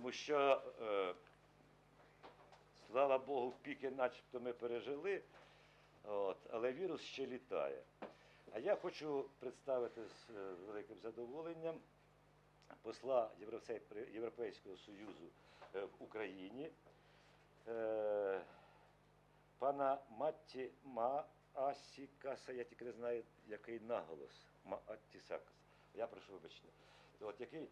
Тому що, слава Богу, піки начебто ми пережили, але вірус ще літає. А я хочу представити з великим задоволенням посла Європейського Союзу в Україні, пана Матті Маасікаса, я тільки не знаю, який наголос, Маасікаса, я прошу вибачення, який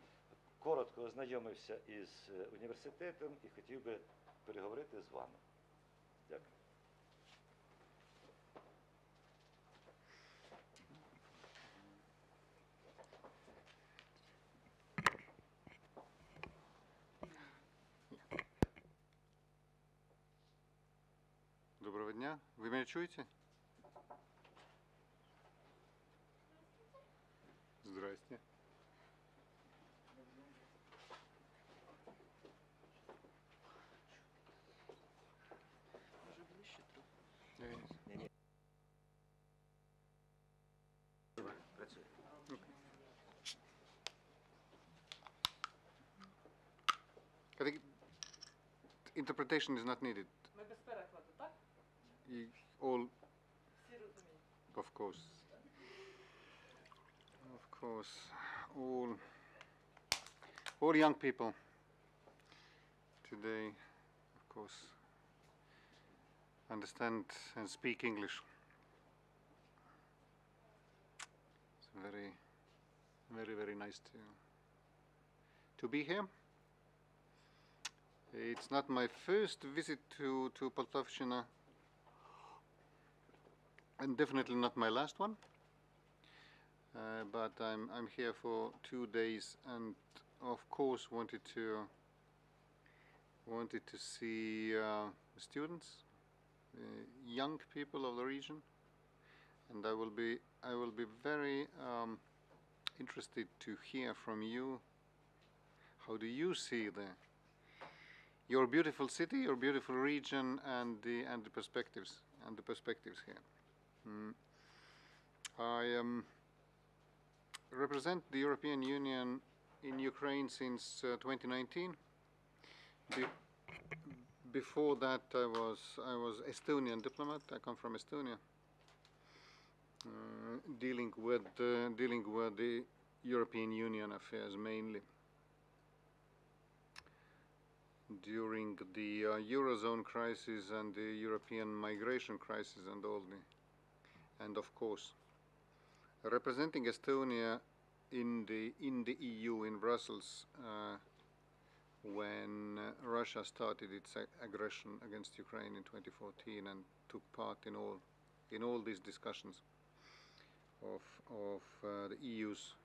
коротко ознайомився із університетом і хотів би переговорити з вами. Дякую. Доброго дня. Ви мене чуєте? Здрасте. Може ближче трохи? Працює. I think interpretation is not needed. Ми без перекладу, так? All, Всі розуміють. of course, all young people today, of course, understand and speak English. It's very, very, very nice to be here. It's not my first visit to Poltavщина, and definitely not my last one. But I'm here for 2 days, and of course wanted to see students, young people of the region, and I will be very interested to hear from you. How do you see your beautiful city, your beautiful region, and the perspectives here? I represent the European Union in Ukraine since 2019. Before that, I was Estonian diplomat. I come from Estonia, dealing with the European Union affairs mainly. During the Eurozone crisis and the European migration crisis and of course, representing Estonia in the EU in Brussels when Russia started its aggression against Ukraine in 2014 and took part in all these discussions of the EU's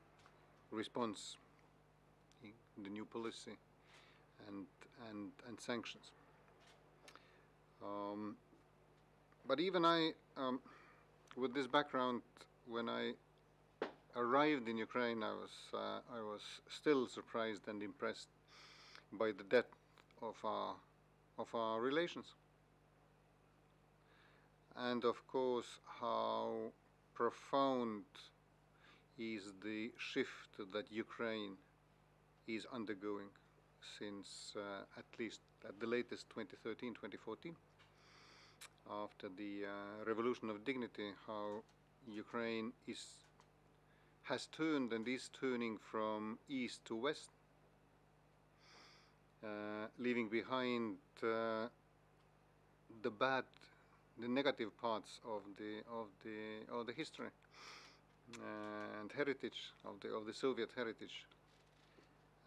response, the new policy, and sanctions. But even I, with this background, when I arrived in Ukraine, I was still surprised and impressed by the depth of our relations, and of course how profound is the shift that Ukraine is undergoing since at the latest 2013-2014, after the revolution of dignity, how Ukraine has turned and is turning from east to west, leaving behind the negative parts of the history and heritage of the Soviet heritage,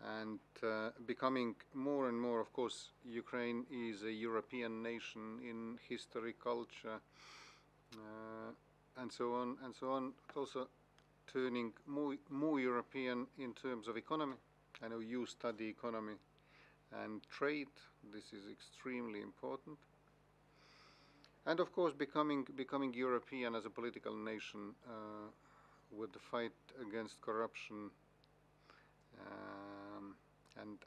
and becoming more and more, of course, Ukraine is a European nation in history, culture, and so on, also turning more European in terms of economy. I know you study economy and trade. This is extremely important. And of course becoming European as a political nation, with the fight against corruption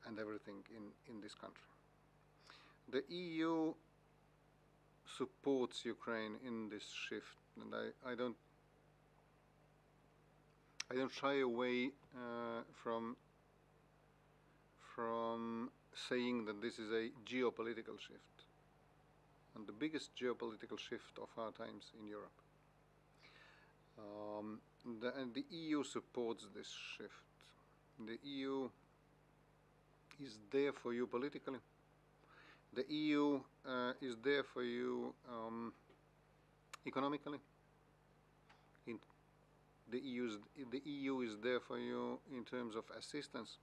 and everything in this country. The EU supports Ukraine in this shift, and I don't shy away from saying that this is a geopolitical shift, and the biggest geopolitical shift of our times in Europe. And the EU supports this shift. The EU is there for you politically. The EU is there for you economically. The EU is there for you in terms of assistance.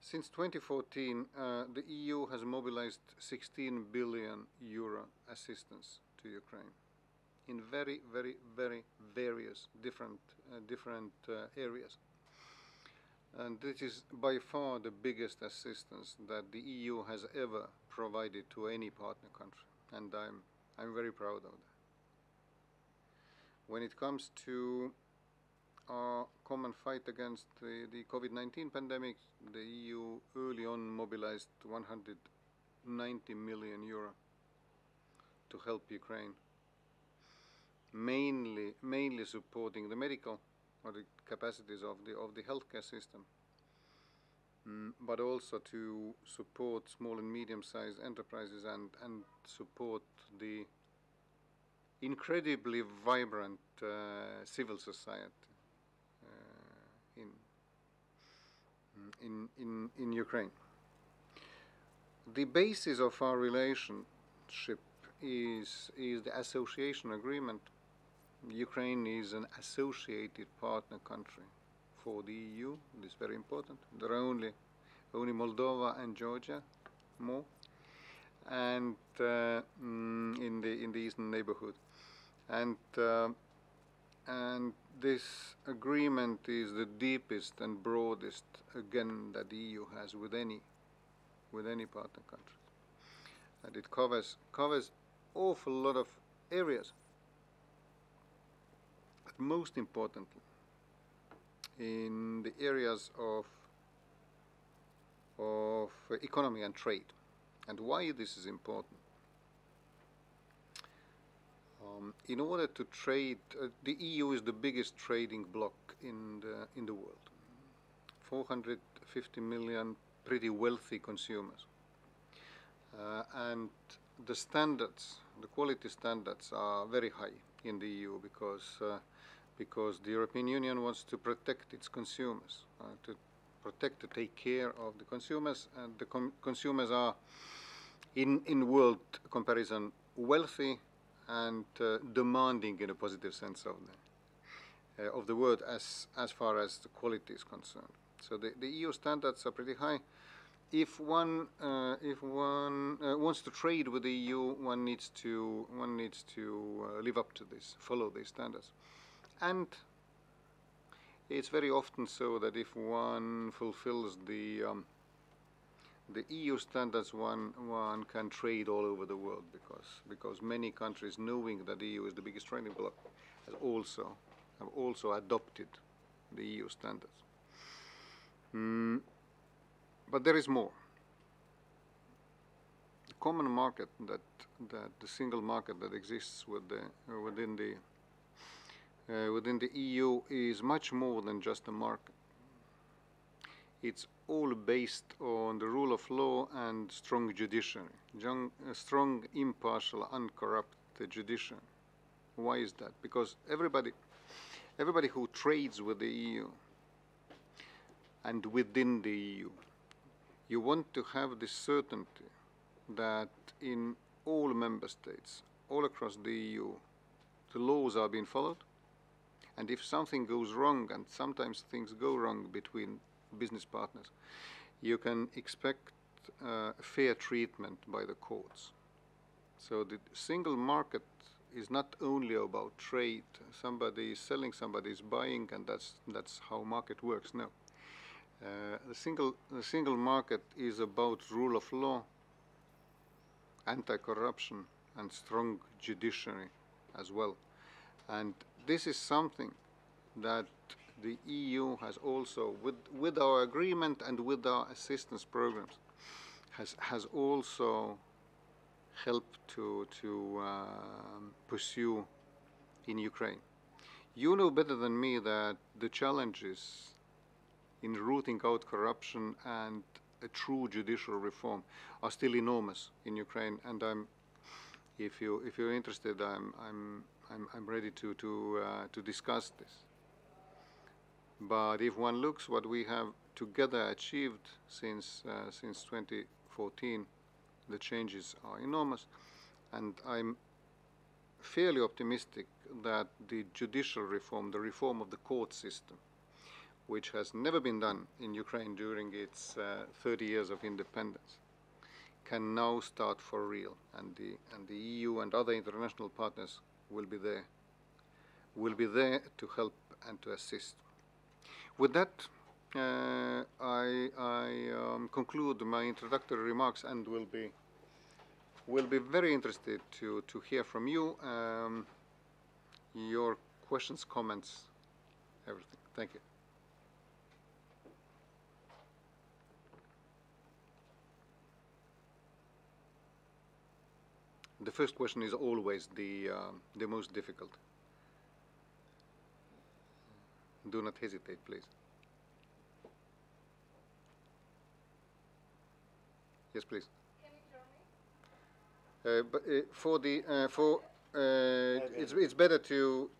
Since 2014, the EU has mobilized 16 billion euro assistance to Ukraine in very, very, very various different areas. And this is by far the biggest assistance that the EU has ever provided to any partner country, and I'm very proud of that. When it comes to our common fight against the COVID-19 pandemic, the EU early on mobilized 190 million euro to help Ukraine, mainly supporting the medical or the capacities of the healthcare system, but also to support small and medium-sized enterprises and support the incredibly vibrant civil society in Ukraine. The basis of our relationship is the association agreement. Ukraine is an associated partner country for the EU. This is very important. There are only Moldova and Georgia more, and in the eastern neighborhood, and this agreement is the deepest and broadest again that the EU has with any partner country, and it covers awful lot of areas. But most importantly, in the areas of economy and trade. And why this is important? In order to trade, the EU is the biggest trading bloc in the world. 450 million pretty wealthy consumers, and the standards, the quality standards, are very high in the EU because the European Union wants to protect its consumers, to take care of the consumers, and the consumers are, in world comparison, wealthy and demanding in a positive sense of the word as far as the quality is concerned. So the EU standards are pretty high. If one wants to trade with the EU, one needs to live up to this, follow these standards, and it's very often so that if one fulfills the EU standards, one can trade all over the world because many countries, knowing that the EU is the biggest trading bloc, have also adopted the EU standards. But there is more. The common market, that the single market that exists within the EU is much more than just a market. It's all based on the rule of law and strong judiciary, strong, impartial, uncorrupt judiciary. Why is that? Because everybody who trades with the EU and within the EU, you want to have this certainty that in all member states, all across the EU, the laws are being followed, and if something goes wrong, and sometimes things go wrong between business partners, you can expect fair treatment by the courts. So the single market is not only about trade. Somebody is selling, somebody is buying, and that's how market works. No. The single market is about rule of law, anti-corruption, and strong judiciary as well. And this is something that the EU has also, with our agreement and with our assistance programs, has also helped to pursue in Ukraine. You know better than me that the challenges in rooting out corruption and a true judicial reform are still enormous in Ukraine. And if you're interested, I'm ready to discuss this. But if one looks what we have together achieved since 2014, the changes are enormous, and I'm fairly optimistic that the judicial reform, the reform of the court system, which has never been done in Ukraine during its 30 years of independence, can now start for real, and the EU and other international partners will be there to help and to assist. With that, I conclude my introductory remarks and will be very interested to hear from you, your questions, comments, everything. Thank you. The first question is always the most difficult. Do not hesitate, please. Yes, please. Can you hear me? It's better to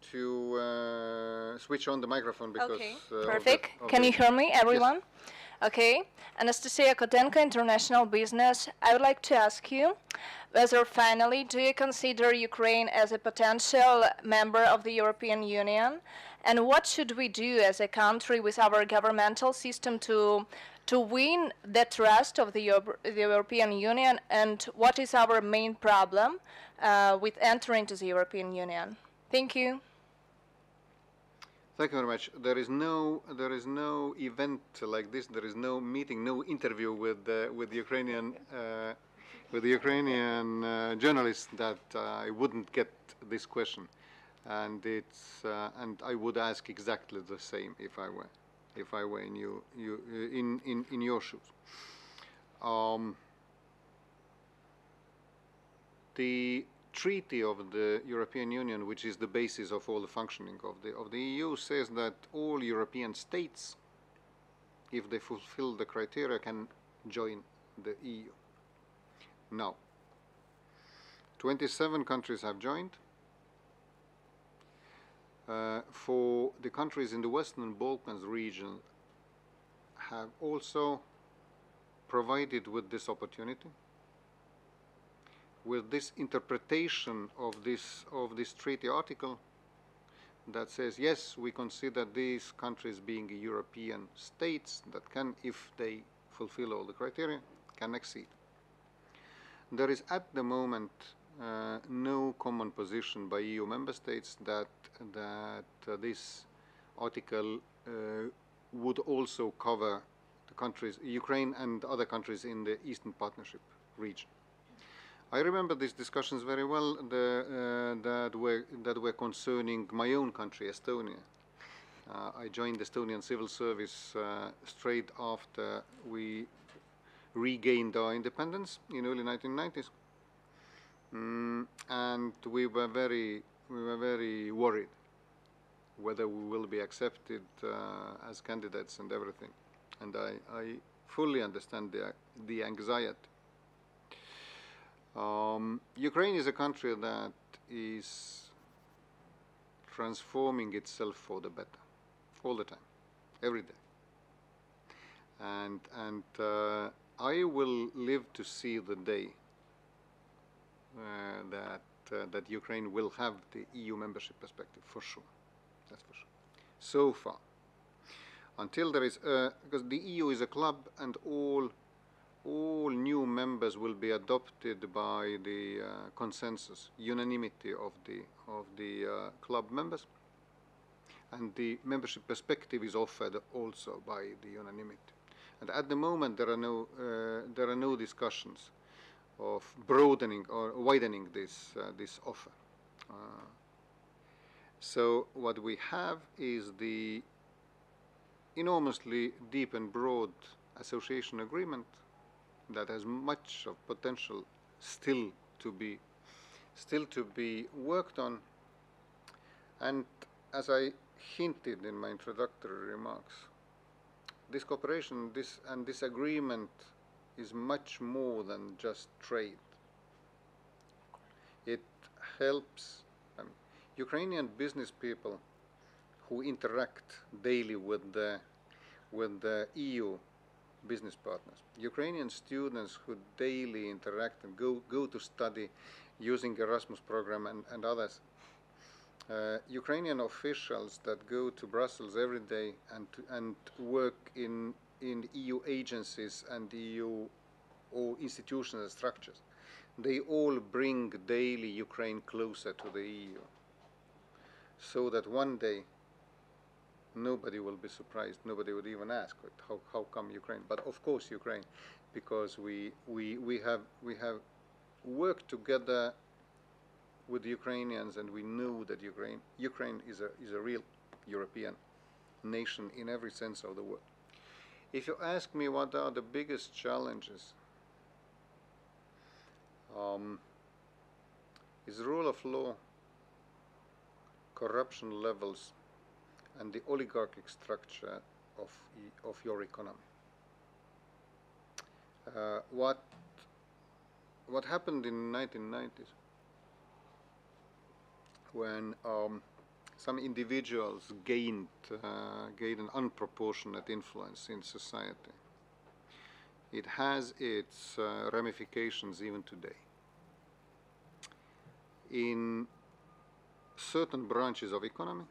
switch on the microphone because. Okay, perfect. Can you hear me, everyone? Yes. Okay. Anastasia Kotenko, International Business. I would like to ask you whether finally do you consider Ukraine as a potential member of the European Union, and what should we do as a country with our governmental system to win the trust of the European Union, and what is our main problem with entering to the European Union? Thank you. Thank you very much. There is no event like this. There is no meeting, no interview with the Ukrainian journalists that I wouldn't get this question, and and I would ask exactly the same if I were in your shoes. The Treaty of the European Union, which is the basis of all the functioning of the EU, says that all European states, if they fulfill the criteria, can join the EU. Now, 27 countries have joined. For the countries in the Western Balkans region have also provided with this opportunity, with this interpretation of this treaty article that says, yes, we consider these countries being European states that can, if they fulfill all the criteria, can accede. There is at the moment no common position by EU member states that this article would also cover the countries, Ukraine and other countries in the Eastern Partnership region. I remember these discussions very well that were concerning my own country, Estonia. I joined the Estonian civil service straight after we regained our independence in early 1990s, and we were very worried whether we will be accepted as candidates and everything. And I fully understand the anxiety. Ukraine is a country that is transforming itself for the better, all the time, every day. And I will live to see the day that Ukraine will have the EU membership perspective, for sure. That's for sure. So far, until there is, because the EU is a club, and all new members will be adopted by the consensus, unanimity of the club members, and the membership perspective is offered also by the unanimity. And at the moment, there are no discussions of broadening or widening this offer. So what we have is the enormously deep and broad association agreement that has much of potential still to be worked on. And as I hinted in my introductory remarks, this cooperation, this agreement is much more than just trade. It helps Ukrainian business people who interact daily with the EU business partners. Ukrainian students who daily interact and go to study using Erasmus program and others. Ukrainian officials that go to Brussels every day and work in EU agencies and EU or institutions and structures. They all bring daily Ukraine closer to the EU, so that one day nobody will be surprised. Nobody would even ask, how come Ukraine? But of course Ukraine, because we have worked together with the Ukrainians, and we know that Ukraine is a real European nation in every sense of the word. If you ask me what are the biggest challenges, is rule of law, corruption levels, and the oligarchic structure of your economy. What happened in the 1990s when some individuals gained an unproportionate influence in society? It has its ramifications even today. In certain branches of economy,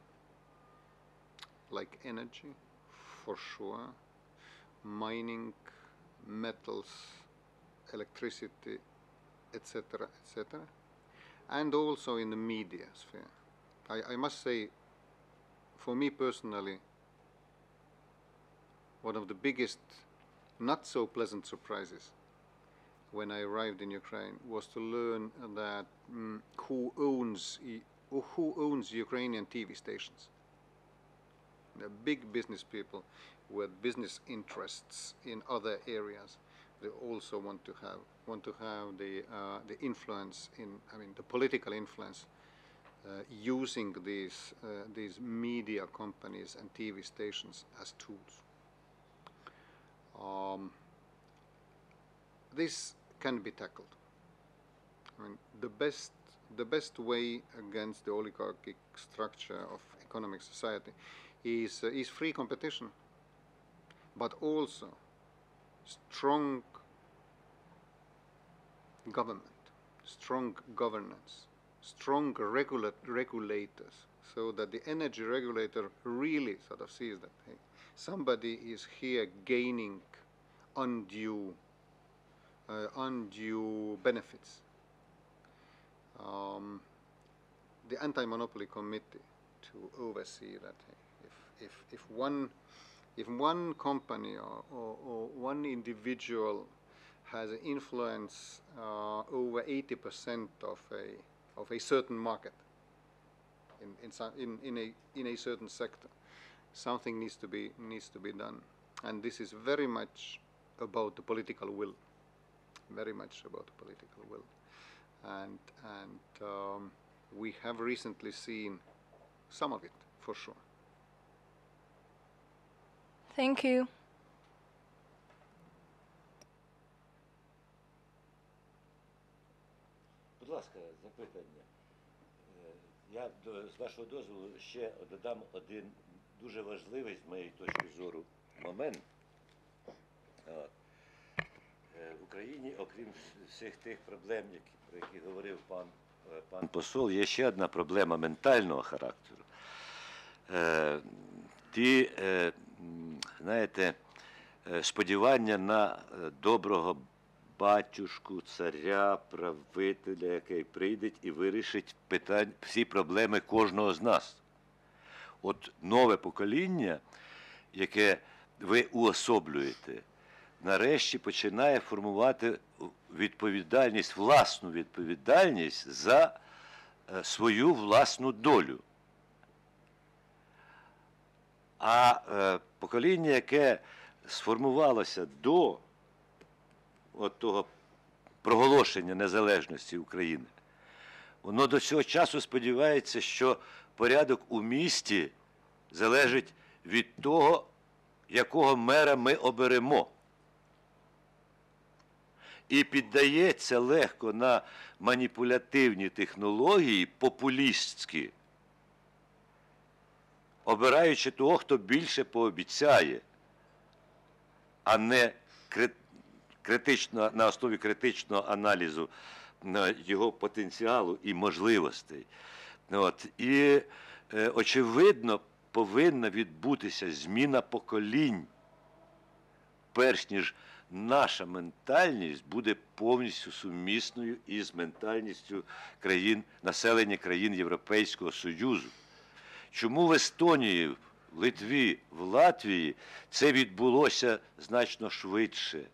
like energy, for sure, mining, metals, electricity, etc., etc., and also in the media sphere. I must say, for me personally, one of the biggest not so pleasant surprises when I arrived in Ukraine was to learn that who owns Ukrainian TV stations. The big business people with business interests in other areas, they also want to have the influence the political influence using these media companies and TV stations as tools. This can be tackled. The best way against the oligarchic structure of economic society is free competition, but also strong government, strong governance, strong regulators, so that the energy regulator really sort of sees that, hey, somebody is here gaining undue benefits. The anti-monopoly committee to oversee that, hey, if one company or one individual has an influence over 80% of a certain market in a certain sector, something needs to be done, and this is very much about the political will, very much about the political will, and we have recently seen some of it, for sure. Thank you. Будь ласка, запитання. Я, з вашого дозволу, ще додам один дуже важливий, з моєї точки зору, момент. В Україні, окрім всіх тих проблем, про які говорив пан посол, є ще одна проблема ментального характеру. Ті, знаєте, сподівання на доброго батюшку, царя, правителя, який прийде і вирішить всі проблеми кожного з нас. От нове покоління, яке ви уособлюєте, нарешті починає формувати відповідальність, власну відповідальність за свою власну долю. А покоління, яке сформувалося до того проголошення незалежності України, воно до цього часу сподівається, що порядок у місті залежить від того, якого мера ми оберемо. І піддається легко на маніпулятивні технології, популістські, обираючи того, хто більше пообіцяє, а не на основі критичного аналізу його потенціалу і можливостей. І, очевидно, повинна відбутися зміна поколінь, перш ніж наша ментальність буде повністю сумісною із ментальністю населення країн Європейського Союзу. Чому в Естонії, в Литві, в Латвії це відбулося значно швидше?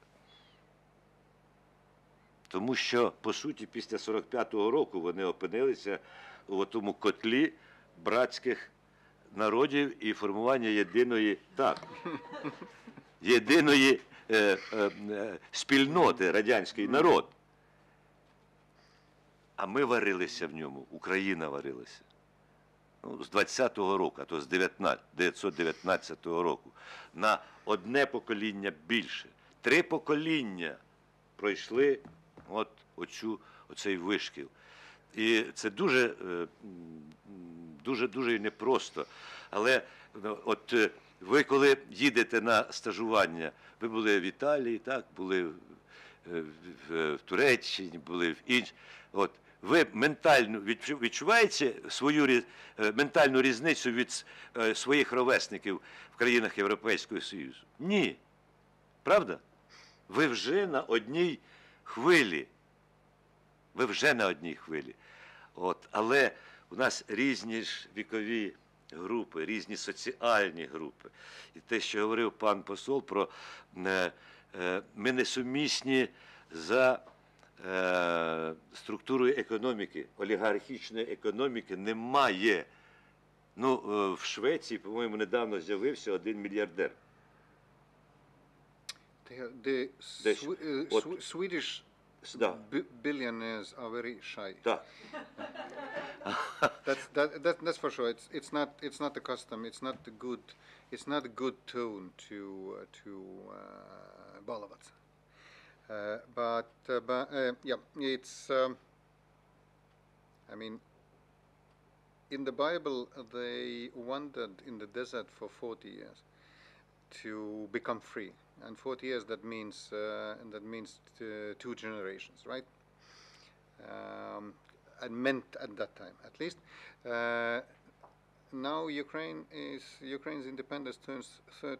Тому що, по суті, після 45-го року вони опинилися у тому котлі братських народів і формування єдиної спільноти, радянський народ. А ми варилися в ньому, Україна варилася. З 20-го року, а то з 1919 року, на одне покоління більше. 3 покоління пройшли оцей вишкіл. І це дуже непросто. Але от ви, коли їдете на стажування, ви були в Італії, так, були в Туреччині, були в інших. Ви ментально відчуваєте свою ментальну різницю від своїх ровесників в країнах Європейського Союзу? Ні. Правда? Ви вже на одній хвилі. Ви вже на одній хвилі. Але у нас різні ж вікові групи, різні соціальні групи. І те, що говорив пан посол про ми несумісні за структурою економіки, олігархічної економіки немає. В Швеції, по-моєму, недавно з'явився 1 мільярдер. The Swedish billionaires are very shy. Так. That's for sure. It's not the custom. It's not a good tone to баловаться. But yeah, it's. I mean, in the Bible, they wandered in the desert for 40 years to become free, and 40 years that means 2 generations, right? And meant at that time, at least. Now Ukraine's independence turns 30.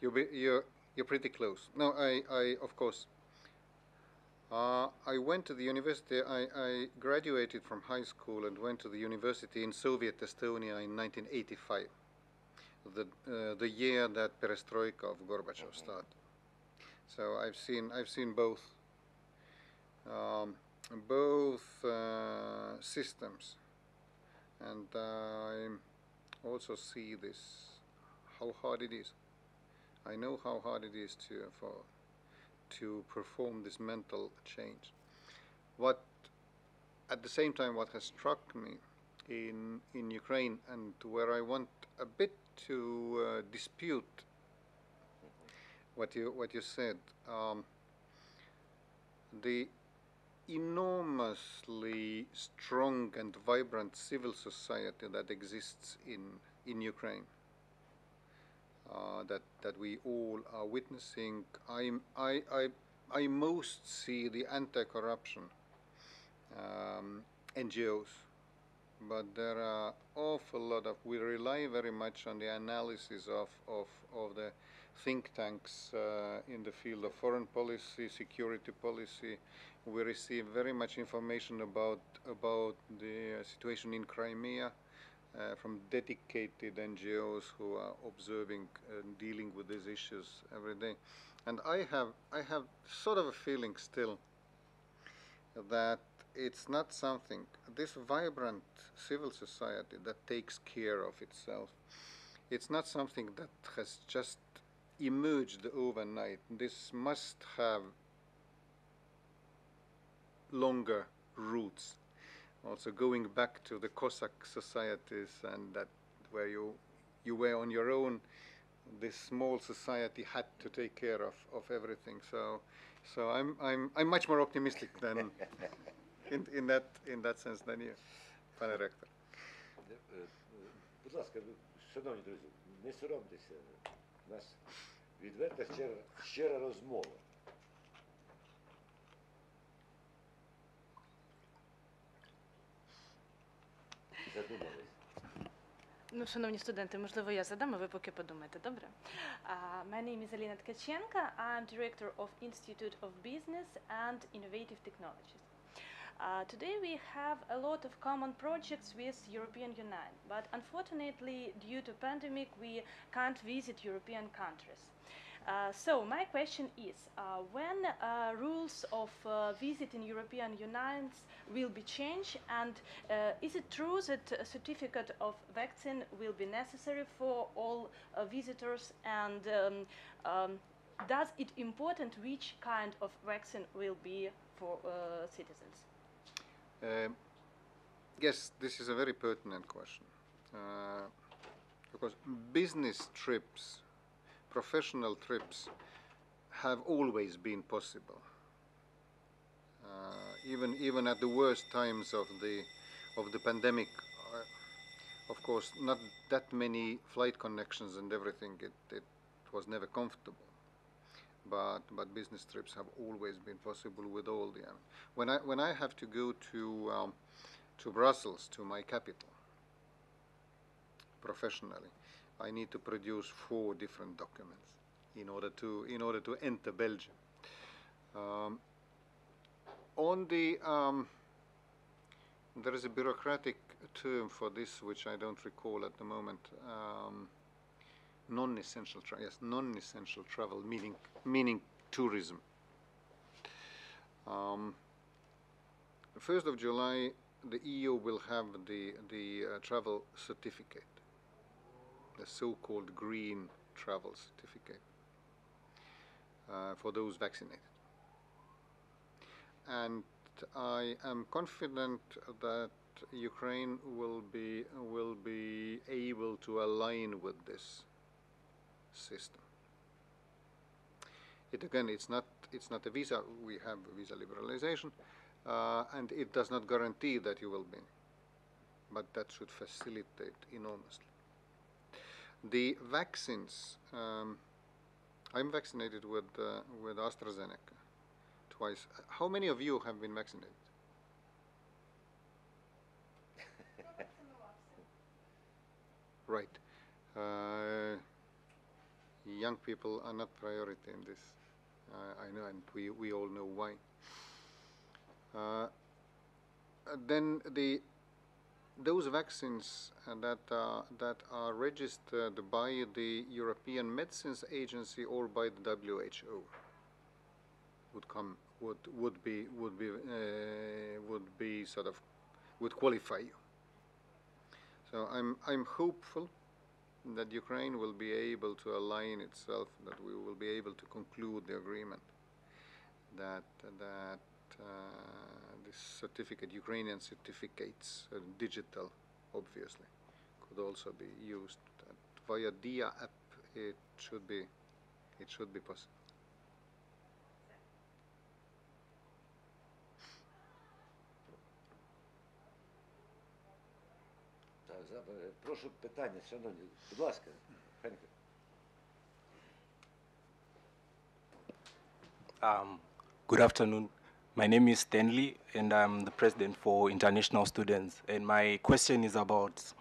You're pretty close. No, I of course. I went to the university. I graduated from high school and went to the university in Soviet Estonia in 1985, the year that perestroika of Gorbachev started. So I've seen both systems, and I also see this how hard it is. I know how hard it is to perform this mental change. What, at the same time, what has struck me in Ukraine, and where I want a bit to dispute what you said, the enormously strong and vibrant civil society that exists in Ukraine. That we all are witnessing. I most see the anti-corruption NGOs, but there are awful lot of. We rely very much on the analysis of the think tanks in the field of foreign policy, security policy. We receive very much information about the situation in Crimea. From dedicated NGOs who are observing and dealing with these issues every day. And I have sort of a feeling still that it's not something, this vibrant civil society that takes care of itself, it's not something that has just emerged overnight. This must have longer roots. Also going back to the Cossack societies, and that where you were on your own. This small society had to take care of everything. So I'm much more optimistic than in that sense than you, пане ректор. Будь ласка, шановні друзі, не соромтеся. У нас відверта щира розмова. Задумались. Ну, шановні студенти, можливо, я задам, а ви поки подумайте, добре? My name is Alina Tkachenko. I'm director of Institute of Business and Innovative Technologies. Today we have a lot of common projects with European Union, but unfortunately, due to pandemic, we can't visit European countries. So my question is, when rules of visiting European Unions will be changed, and is it true that a certificate of vaccine will be necessary for all visitors, and does it important which kind of vaccine will be for citizens? Yes, this is a very pertinent question, because business trips, professional trips have always been possible. Even at the worst times of the pandemic, of course, not that many flight connections and everything. It was never comfortable. But business trips have always been possible with all the. When I have to go to Brussels, to my capital, professionally, I need to produce 4 different documents in order to enter Belgium. There is a bureaucratic term for this which I don't recall at the moment. Non-essential travel. Yes, non-essential travel, meaning tourism. 1st of July, the EU will have the travel certificate, the so-called green travel certificate for those vaccinated. And I am confident that Ukraine will be able to align with this system. It's not a visa. We have visa liberalization, and it does not guarantee that you will be, but that should facilitate enormously. The vaccines. I'm vaccinated with AstraZeneca twice. How many of you have been vaccinated? Right. Young people are not priority in this. I know, and we all know why. Then those vaccines that are registered by the European Medicines Agency or by the WHO would qualify you. So I'm hopeful that Ukraine will be able to align itself, that we will be able to conclude the agreement that this certificate, Ukrainian certificates, digital, obviously, could also be used. That via DIA app, it should be possible. Прошу питання, шановні. Будь ласка, Хенко. Good afternoon. My name is Stanley, and I'm the president for International Students. And my question is about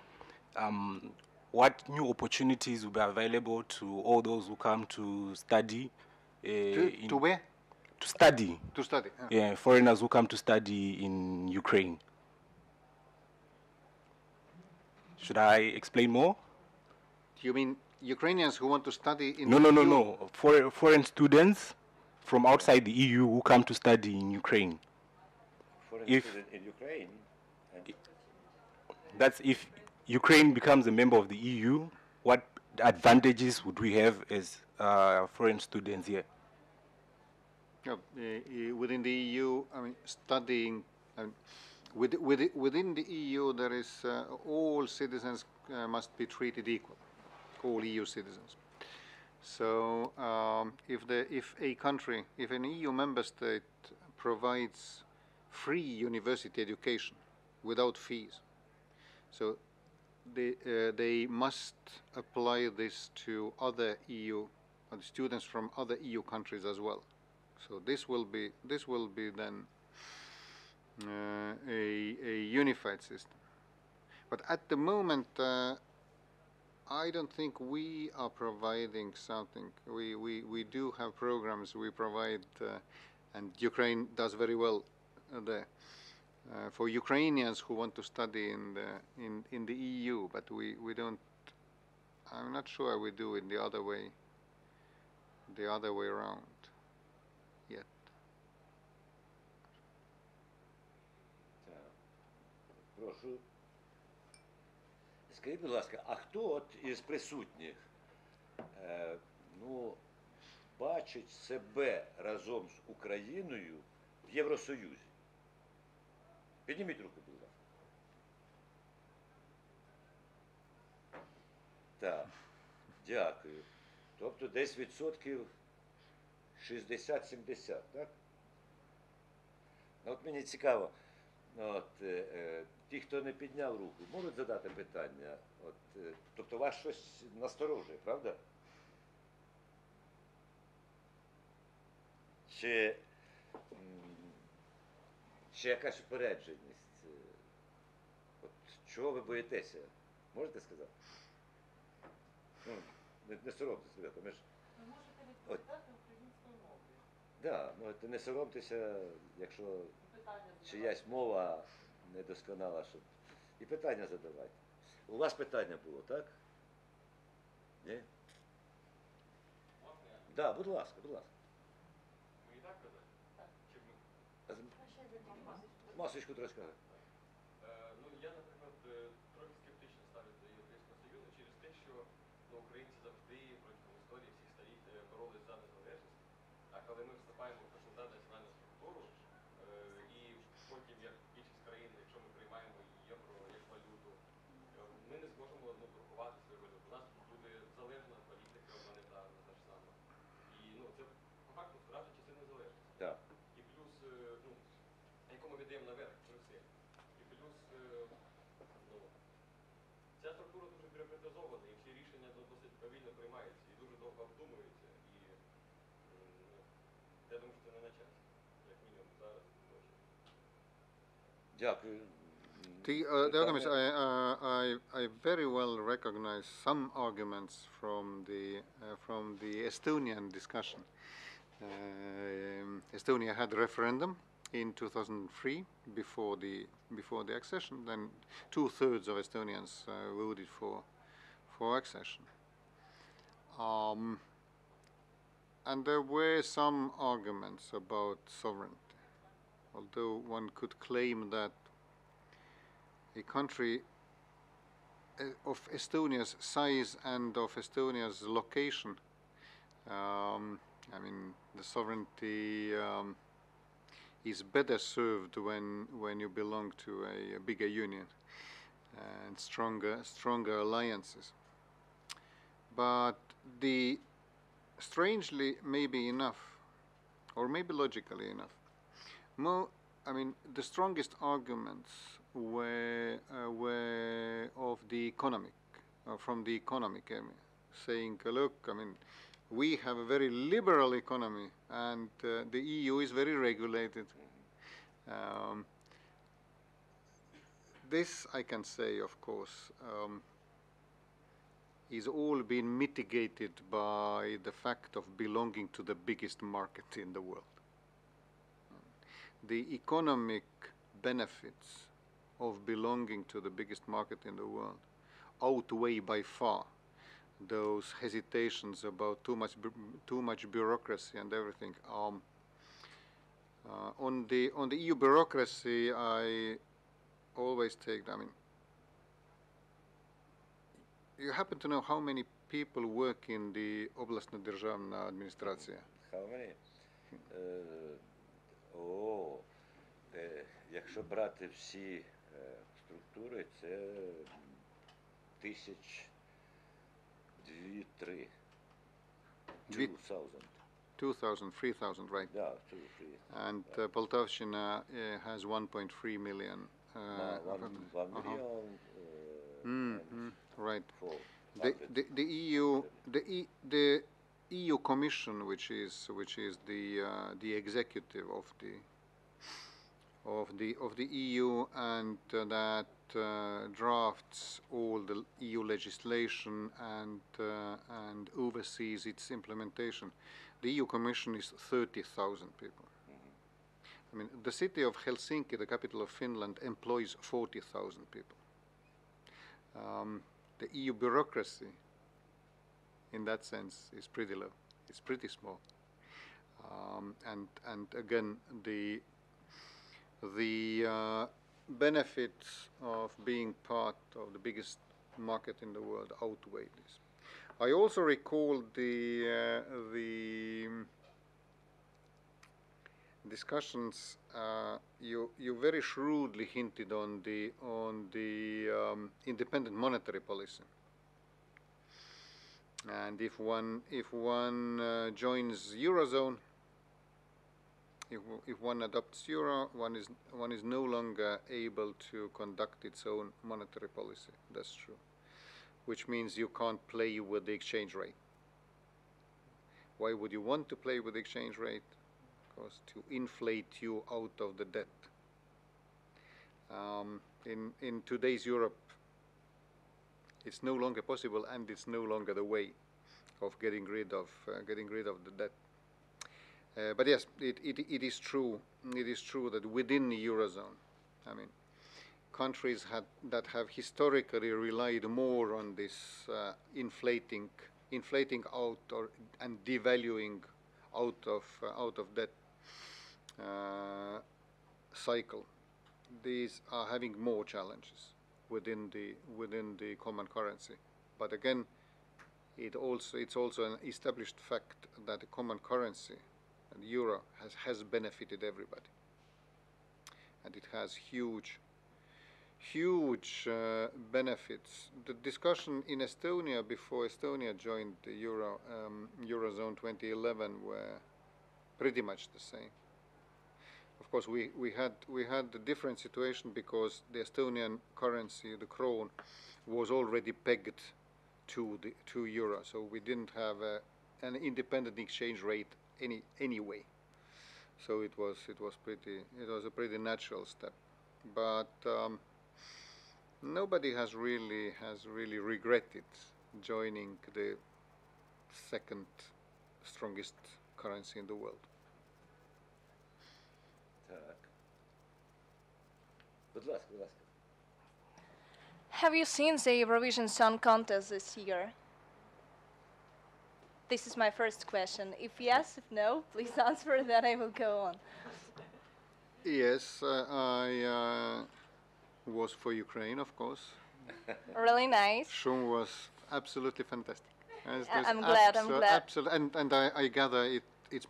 what new opportunities will be available to all those who come to study. To where? To study. To study. Yeah, foreigners who come to study in Ukraine. Should I explain more? You mean Ukrainians who want to study in No, the EU? no. Foreign students from outside the EU who come to study in Ukraine. Foreign student in Ukraine. That's if Ukraine becomes a member of the EU, what advantages would we have as foreign students here? Within the EU, I mean, studying. Within the EU, there is all citizens must be treated equal. all EU citizens. So if an EU member state provides free university education without fees, so they must apply this to other EU students from other EU countries as well. So this will be then a unified system. But at the moment, I don't think we are providing something. We do have programs we provide, and Ukraine does very well there. For Ukrainians who want to study in the EU, but we don't. I'm not sure we do it the other way around yet. Так. Прошу. Скажіть, будь ласка, а хто от із присутніх бачить себе разом з Україною в Євросоюзі? Підніміть руку, будь ласка. Так, дякую. Тобто десь відсотків 60-70, так? От мені цікаво, ті, хто не підняв руку, можуть задати питання? Тобто вас щось насторожує, правда? Чи якась упередженість? Чого ви боїтеся? Можете сказати? Не соромтеся, ребята, ми ж... Ви можете відповідати українською мовою. Так, можете не соромтеся, якщо чиясь мова недосконала, щоб... І питання задавайте. У вас питання було, так? Ні? Так, будь ласка, будь ласка. Мені так казати? Так. Чи ми? Масочку трошки. Я, наприклад, трохи скептично ставлюся до Європейського Союзу через те, що українці завжди протягом історії всіх століть боролись за незалежність. А коли ми вступаємо в кожну національну структуру, і потім, як більшість країн, якщо ми приймаємо євро як валюту, ми не зможемо торгувати свою валюту. У нас буде залежна політика монетарна та ж сама. І це по факту втратить частину незалежності. Так. І плюс, яку ми віддаємо наверх, при все. І плюс, ця структура дуже бюрократизована, і всі рішення досить повільно приймаються, і дуже довго обдумуються. І я думаю, що це не на часі, як мінімум зараз. Дякую. The arguments, I very well recognize some arguments from the Estonian discussion. Estonia had a referendum in 2003 before the accession. Then 2/3 of Estonians voted for accession. And there were some arguments about sovereignty, although one could claim that a country of Estonia's size and of Estonia's location, the sovereignty is better served when you belong to a bigger union and stronger alliances. But strangely, maybe enough, or maybe logically enough, the strongest arguments were of the from the economic area, saying, look, we have a very liberal economy, and the EU is very regulated. This, I can say, of course, is all been mitigated by the fact of belonging to the biggest market in the world. The economic benefits of belonging to the biggest market in the world outweigh by far those hesitations about too much bureaucracy and everything. On the EU bureaucracy, I always take. You happen to know how many people work in the Обласна державна адміністрація? How many? Якщо брати всі структури, це 3. Дві- 2000. 2,000, 3,000, right? Да, 2, 3. And Poltavshina has 1.3 million. Now 1 million. Right. 4. The EU the EU Commission, which is the executive of the EU, and that drafts all the EU legislation and oversees its implementation. The EU Commission is 30,000 people. I mean, the city of Helsinki, the capital of Finland, employs 40,000 people. The EU bureaucracy, in that sense, is pretty low. It's pretty small. And again, the benefits of being part of the biggest market in the world outweigh this. I also recall the discussions you very shrewdly hinted on the independent monetary policy. And if one joins Eurozone, if one adopts euro, one is no longer able to conduct its own monetary policy. That's true. Which means you can't play with the exchange rate. Why would you want to play with the exchange rate? Because to inflate you out of the debt. In today's Europe, it's no longer possible, and it's no longer the way of getting rid of the debt. But yes, it is true. It is true that within the Eurozone, I mean, countries that have historically relied more on this inflating out and devaluing out of debt cycle, these are having more challenges within the common currency. But again, it's also an established fact that the common currency and euro has benefited everybody, and it has huge benefits. The discussion in Estonia before Estonia joined the Eurozone 2011 were pretty much the same. Of course, we had a different situation because the Estonian currency, the krone, was already pegged to euro, so we didn't have an independent exchange rate anyway. So it was a pretty natural step, but nobody has really regretted joining the second strongest currency in the world. Так. Будь ласка, будь ласка. Have you seen the Eurovision Song Contest this year? This is my first question. If yes, if no, please answer, then I will go on. Yes, I was for Ukraine, of course. Really nice. Shum was absolutely fantastic. I'm glad. And I gather it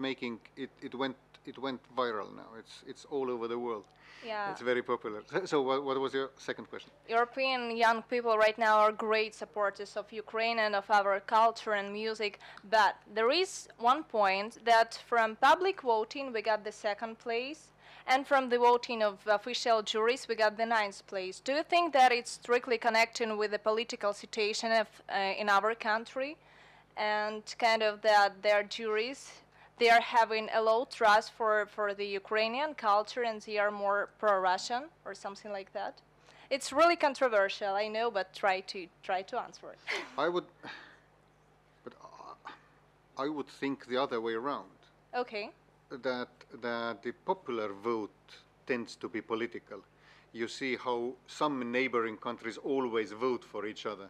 went viral now. It's all over the world. Yeah. It's very popular. So what was your second question? European young people right now are great supporters of Ukraine and of our culture and music, but there is one point that from public voting we got the second place, and from the voting of official juries we got the 9th place. Do you think that it's strictly connecting with the political situation in our country, and kind of that their juries, they are having a low trust for the Ukrainian culture and they are more pro-Russian or something like that? It's really controversial, I know, but try to answer it. I would think the other way around. Okay. That the popular vote tends to be political. You see how some neighboring countries always vote for each other,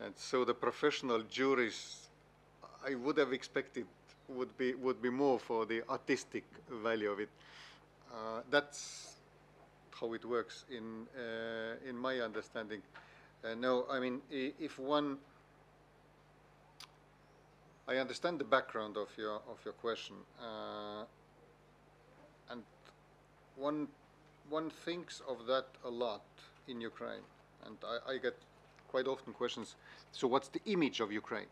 and so the professional juries, I would have expected, would be more for the artistic value of it. That's how it works in my understanding. No, I mean, I understand the background of your question, and one thinks of that a lot in Ukraine, and I get quite often questions, so what's the image of Ukraine?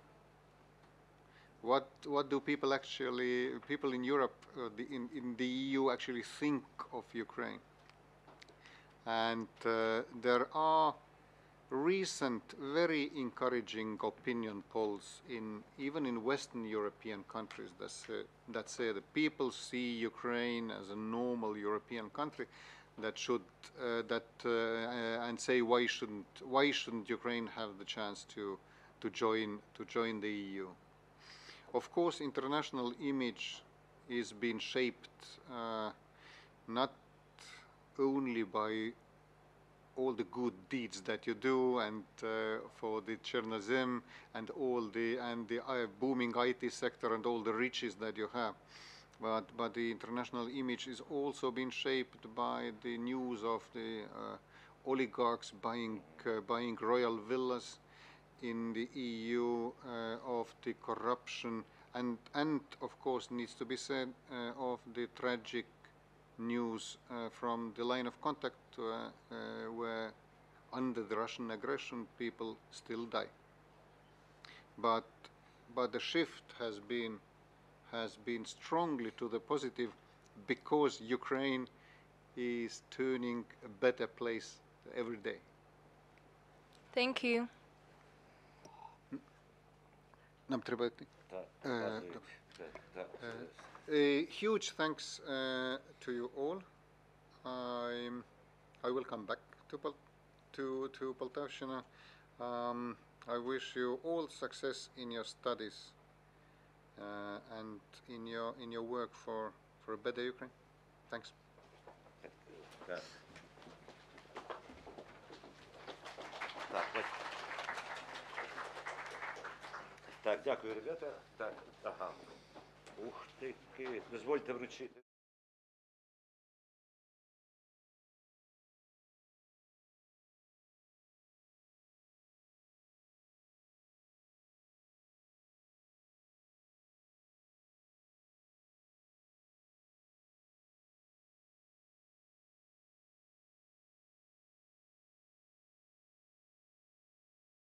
What do people in Europe, in the EU actually think of Ukraine? And there are recent very encouraging opinion polls even in Western European countries that say that people see Ukraine as a normal European country and say why shouldn't Ukraine have the chance to join the EU? Of course, international image is being shaped not only by all the good deeds that you do, and for the Chernozem and the booming IT sector and all the riches that you have, but the international image is also being shaped by the news of the oligarchs buying royal villas in the EU, of the corruption, and of course needs to be said of the tragic news from the line of contact where under the Russian aggression people still die. But the shift has been strongly to the positive, because Ukraine is turning a better place every day. Thank you. Нам треба йти. Так, так. A huge thanks to you all. I will come back to Poltavshina. I wish you all success in your studies and in your work for a better Ukraine. Thanks. Так. Так, так, дякую, ребята. Так, ага. Ух ти, дозвольте вручити.